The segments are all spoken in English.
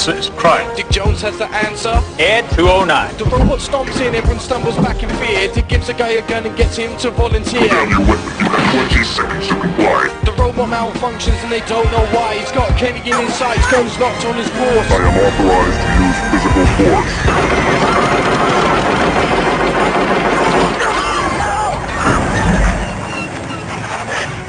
It's crime. Dick Jones has the answer. Ed 209. The robot stomps in, everyone stumbles back in fear. Dick gives a guy a gun and gets him to volunteer. Your weapon, you have 20 seconds to comply. The robot malfunctions and they don't know why. He's got Kenny in his sights, guns locked on his course. I am authorized to use physical force.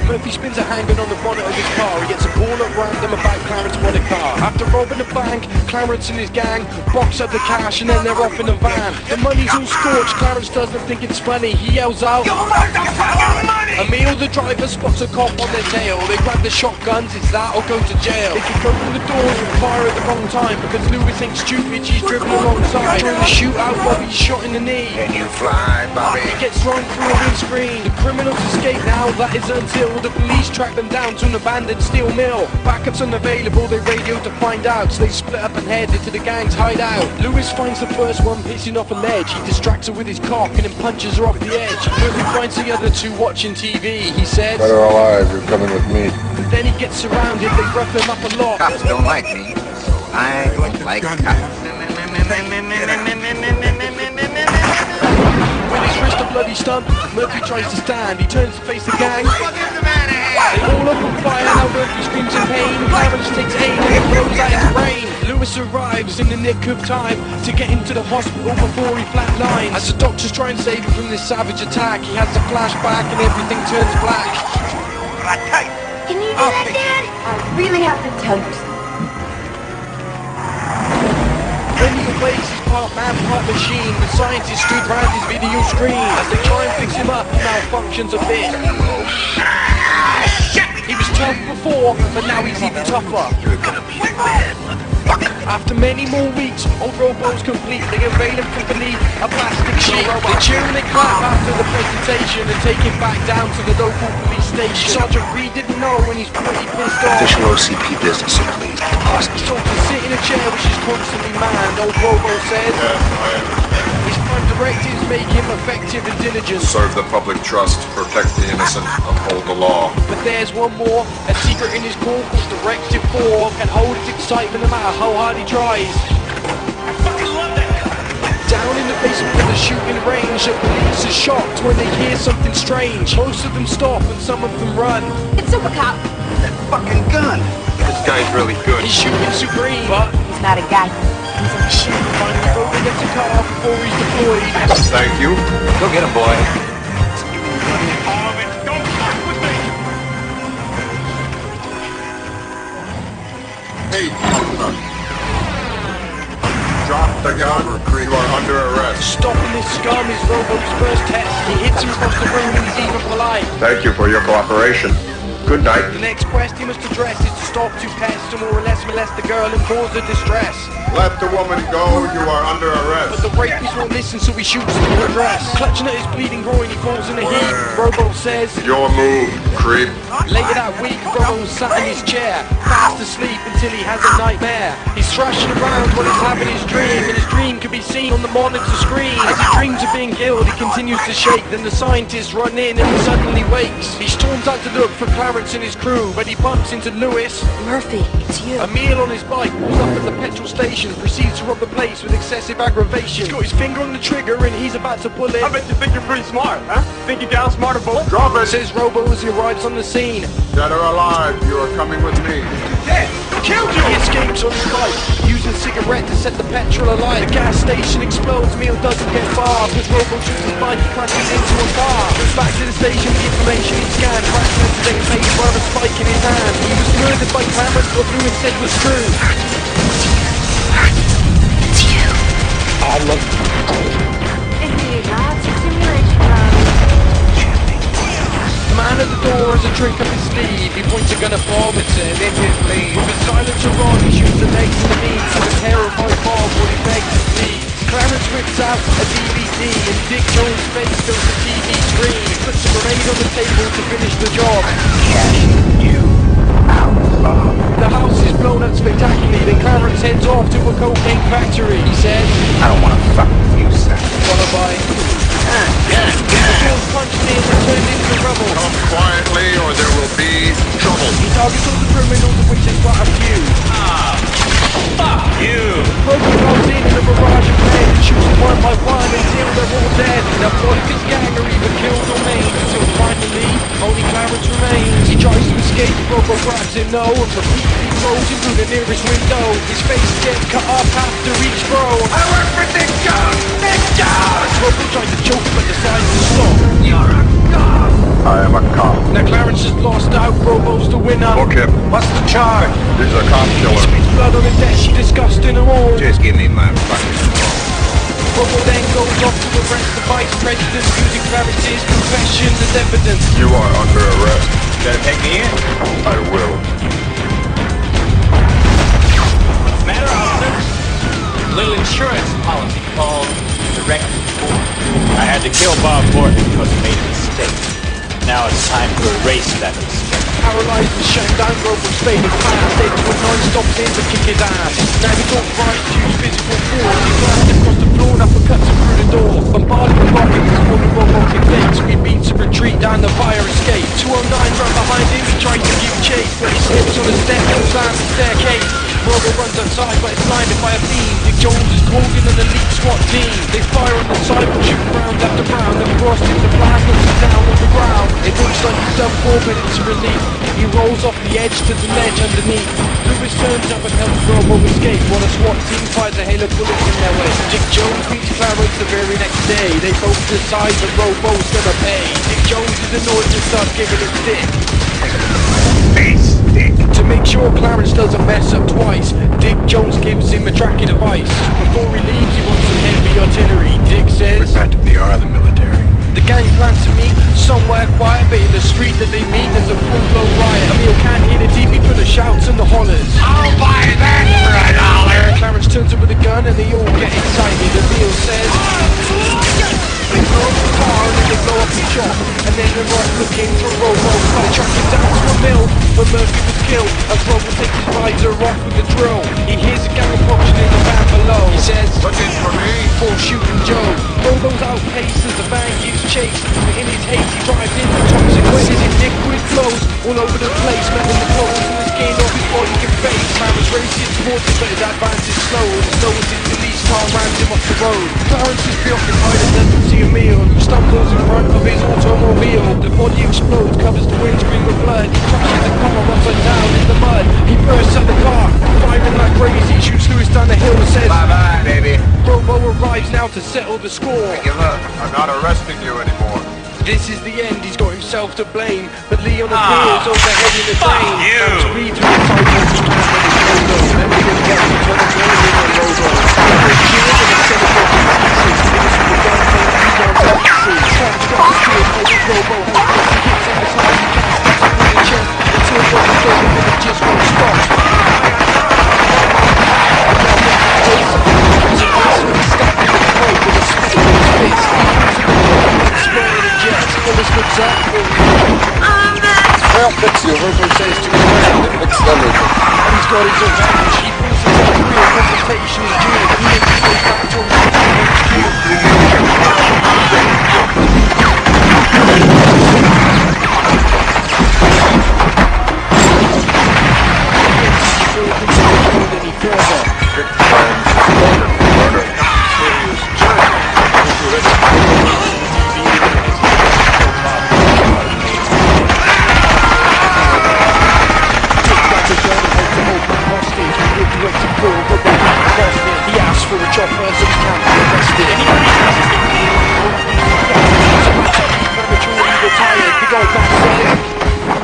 Murphy spins a handgun on the bonnet of his car. He gets a ball at random about Clarence wanted car. After robbing the bank, Clarence and his gang box up the cash and then they're off in the van. The money's all scorched, Clarence doesn't think it's funny. He yells out, "You want the fucking money!" Emil, the driver, spots a cop on their tail. They grab the shotguns, it's that or go to jail. They kick open the doors and fire at the wrong time because Lewis ain't stupid, she's driven alongside. During the shootout, Bobby's shot in the knee. Can you fly, Bobby? He gets thrown through a windscreen. The criminals escape now, that is until the police track them down to an abandoned steel mill. Backup's unavailable, they radio to find out, so they split up and head into the gang's hideout. Lewis finds the first one pissing off a ledge. He distracts her with his cock and then punches her off the edge. Murphy finds the other two watching TV. He says, Better alive, you're coming with me. but then he gets surrounded, they rough him up a lot. Cops don't like me, so I don't like cops. With his wrist a bloody stump, Murphy tries to stand. He turns to face the gang. They all up on fire, now Murphy screams in pain. Clarence takes aim and blows out his brain. Lewis arrives in the nick of time to get into the hospital before he flatlines. As the doctors try and save him from this savage attack, he has a flashback and everything turns black. Can you do that, Dad? I really have to tell you something. When he awakes, he's part man, part machine. The scientist stood round his video screen. As they try and fix him up, he malfunctions a bit. He was tough before, but now he's even tougher. You're gonna be the man, motherfucker. After many more weeks, old Robo's complete. They unveil him from beneath a plastic sheet. They cheer and they clap after the presentation and take him back down to the local police station. Sergeant Reed didn't know when he's pretty pissed off. Official OCP business, so please. He's told to sit in a chair which is constantly manned, old Robo says. His prime directives make him effective and diligent. Serve the public trust, protect the innocent, uphold the law. But there's one more, a secret in his core called Directive 4. Can hold his excitement no matter how hard he tries. I fucking love that guy. Down in the basement of the shooting range, the police are shocked when they hear something strange. Most of them stop and some of them run. It's Super Cop. That fucking gun. This guy's really good. He's shooting supreme, but He's not a guy. He's a machine. finally Robo gets a cut off before he's deployed. Thank you. Go get him, boy. Don't fuck with me! Hey, drop the gun. You are under arrest. Stopping this scum is Robo's first test. He hits him across the room and he's even polite. Thank you for your cooperation. Good night. The next quest he must address is to stop two pests to more or less molest the girl and cause her distress. Let the woman go. You are under But arrest. the rapist won't listen, so he shoots through her dress. Clutching at his bleeding groin, he falls in a heap. Robo says, Your move, creep. later that week, Robo sat in his chair, fast asleep until he has a nightmare. He's thrashing around while he's having his dream, and his dream can be seen on the monitor screen. As he dreams of being killed, he continues to shake. Then the scientists run in and he suddenly wakes. He storms out to look for Clarence and his crew, but he bumps into Lewis. Murphy, it's you. Emil on his bike pulls up at the petrol station, proceeds to rob the place with excessive aggravation. He's got his finger on the trigger and he's about to pull it. I bet you think you're pretty smart, huh? Think you're down smart about Drop it. Says Robo as he arrives on the scene. Dead or alive, you are coming with me. dead! Killed you! He escapes on his bike, using a cigarette to set the petrol alight. The gas station explodes, Emil doesn't get far. With Robo shoots his bike, he crashes into a bar. Goes back to the station with the information he scanned. Crashes into the face where a spike in his hand. He was murdered by Clarence, what Lewis said was true. It's you. I love Hey, that's a simulation run. The man at the door has a drink up his sleeve. He points a gun at Bob and says, "It is me." With a silencer on, he shoots the legs and the knees. To the terrified Bob when he begs to leave. Clarence whips out a DVD and Dick Jones' face fills the TV screen. He puts a grenade on the table to finish the job. The house is blown up spectacularly. Then Clarence heads off to a cocaine factory. He says, I don't want to fuck with you, son. followed by the doors punched in and turned into rubble. Come quietly or there will be trouble. He targets all the criminals, of which there's quite a few. Fuck you! one by one until they're all dead. Now both his gang are either killed or maimed until finally only Clarence remains. He tries to escape, Robo grabs him, no, and repeatedly throws him through the nearest window. His face gets cut off after each throw. I work for Dick Jones! Dick Jones! Robo tries to choke him but decides to stop. You're a cop! I am a cop. Now Clarence has lost out, Robo's the winner. Book him. What's the charge? He's a cop He killer. spits blood on the desk, disgusting them all. Just give me my fucking phone. Robo then goes off to arrest the vice president using Clarence's confessions as evidence. You are under arrest. Better take me in. I will. What's the matter, officer? A little insurance policy called direct report. I had to kill Bob Morton because he made a mistake. Now it's time to erase that mistake. Paralyzed and shut down, Robo's fading fast. Led to a non-stop aim to kick his ass. Now he don't fight to use physical force. He blasts across the floor and uppercuts him through the door. Bombarded with rockets, his morning robotic legs. We beats a retreat down the fire escape. 209 run behind him, he tries to give chase, but he slips on the step and climbs the staircase. Robo runs outside but is blinded by a beam. Dick Jones is called in an elite SWAT team. They fire on the side and shoot round after round. Then Frost hits the blast, knocks him down on the ground. It looks like he's done for, but it's a relief. He rolls off the edge to the ledge underneath. Lewis turns up and helps Robo escape while the SWAT team fires a hail of bullets in their way. Dick Jones meets Clarence the very next day. They both decide that Robo's gonna pay. Dick Jones is annoyed and starts giving it stick. Face, Dick! To make sure Clarence doesn't mess up twice, Dick Jones gives him a tracking device. Before he leaves, he wants some heavy artillery. Dick says, We are the military. the gang plans to meet somewhere quiet, but in the street that they meet, there's a full-blown riot. Emil can't hear the TV for the shouts and the hollers. I'll buy that for $1! Clarence turns up with a gun and they all get excited. Emil says, they blow up the car and then they blow up the shop. And then they're off looking for Robo. They track him down to a mill where Murphy was killed. As Robo takes his visor off with the drill, he hears a gang approaching in the van below. He says, Looking for me? for shooting Joe. Robo's outpaced as the van keeps chase. But in his haste he drives into toxic waste. His liquid flows all over the place, melting the clothes and the skin off his body and face. Clarence races towards him but his advance is slow. And as slow as his police car rams him off the road. Clarence is preoccupied and doesn't see Emil, who stumbles in front of his automobile. The body explodes, covers the windscreen with blood. He crashes the car upside down in the mud. He bursts out the car, firing like crazy. Shoots Lewis down the hill and says, Bye-bye, baby. Robo arrives now to settle the score. Give up. I'm not arresting you anymore. This is the end, he's got himself to blame. But Leon appears overhead in the train. you. That's read through the title of his plan with his logo. Everything gets each other blaming on Robo. There's cheers and a set of broken pieces. Finish with the gun playing he's on ecstasy. Trying to stop the cheers over Robo. He hits him as hard as he can, stabs him in the chest. Until Robo's going and it just won't stop. Well, fix you. Robo says to his friend and fix everything. And he's got his advantage. He pulls himself free of confrontation is due. He makes his way back to any further. He asks for a chopper so he can't be arrested. Prematurely retired, the guy back says,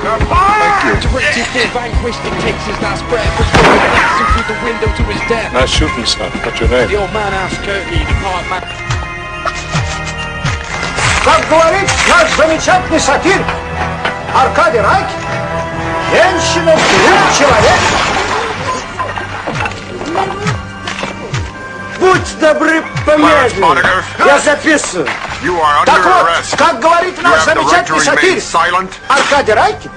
Thank you. directed for vanquished, he takes his last breath before he blasts him through the window to his death. Nice shooting, son. What's your name? The old man asks curtly, the part man. Как говорит наш замечательный сатир Аркадий Райк, женщина, друг человека. Будь добры, помедленнее. Я записываю. You are Так under вот, arrest. как говорит You наш have the right to замечательный remain сатир silent. Аркадий Райкин,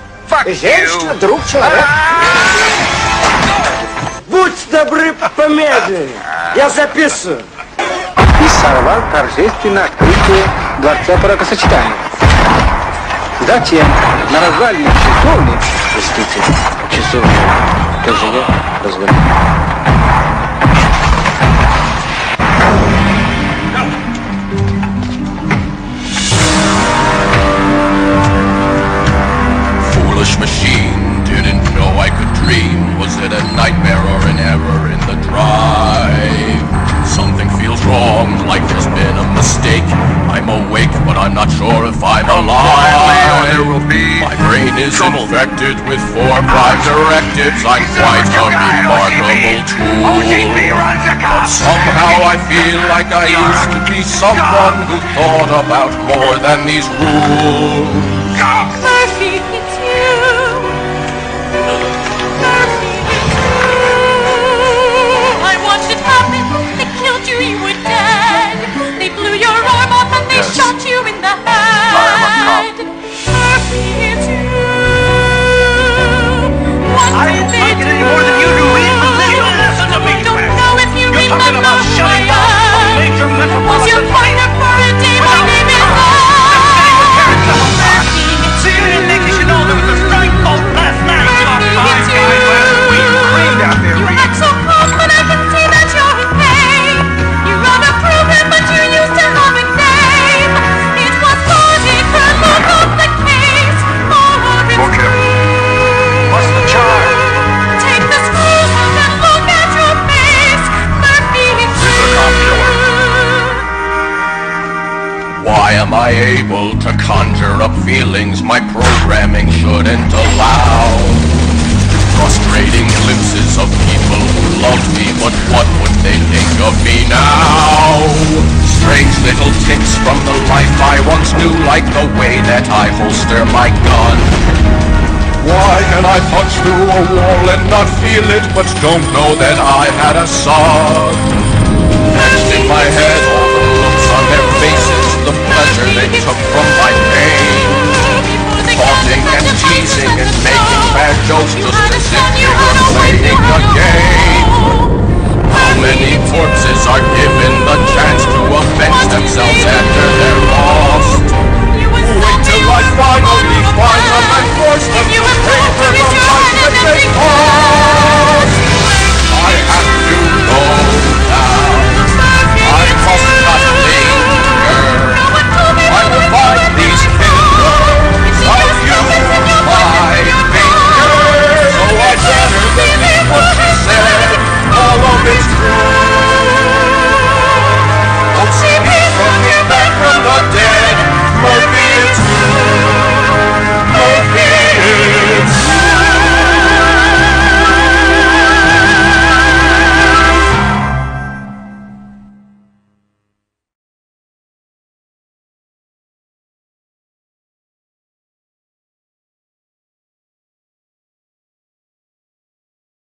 женщина, друг человека. Будь добры, помедленнее. Я записываю. И сорвал торжественное открытие Дворца бракосочетания. Затем на развалине часовни, простите, часовни, как же я позвонил. sure if I'm alive. There will be my brain is infected with 4 or 5 directives. I'm quite a remarkable tool. But somehow I feel like I used to be someone who thought about more than these rules. Murphy, it's you. Murphy, it's you. I watched it happen. They killed you, you were dead. They blew your arm off and they shot you in the head. Murphy, it's you. I don't like it any more than you do. Listen to me, don't know if you You're talking remember about who shutting I down a am. major Was your metropolitan partner for a day? My name is See, you didn't think you should know there was a strike vote last night. Murphy, it's you. Creamed out there, You Reed. act so calm, but I can see that you're in pain. You run a program, but you used to have a name. It was Bobby could look up the case. All of it's true. What's the charge? Take the screws out and look at your face. Murphy, it's He's a cop killer. Why am I able to conjure up feelings my programming shouldn't allow? Frustrating glimpses of people who loved me, but what would they think of me now? Strange little ticks from the life I once knew, like the way that I holster my gun. Why can I punch through a wall and not feel it, but don't know that I had a son? Etched in my head all the looks on their faces, the pleasure they took from my pain. Taunting and teasing and making bad jokes just as if they were playing a game.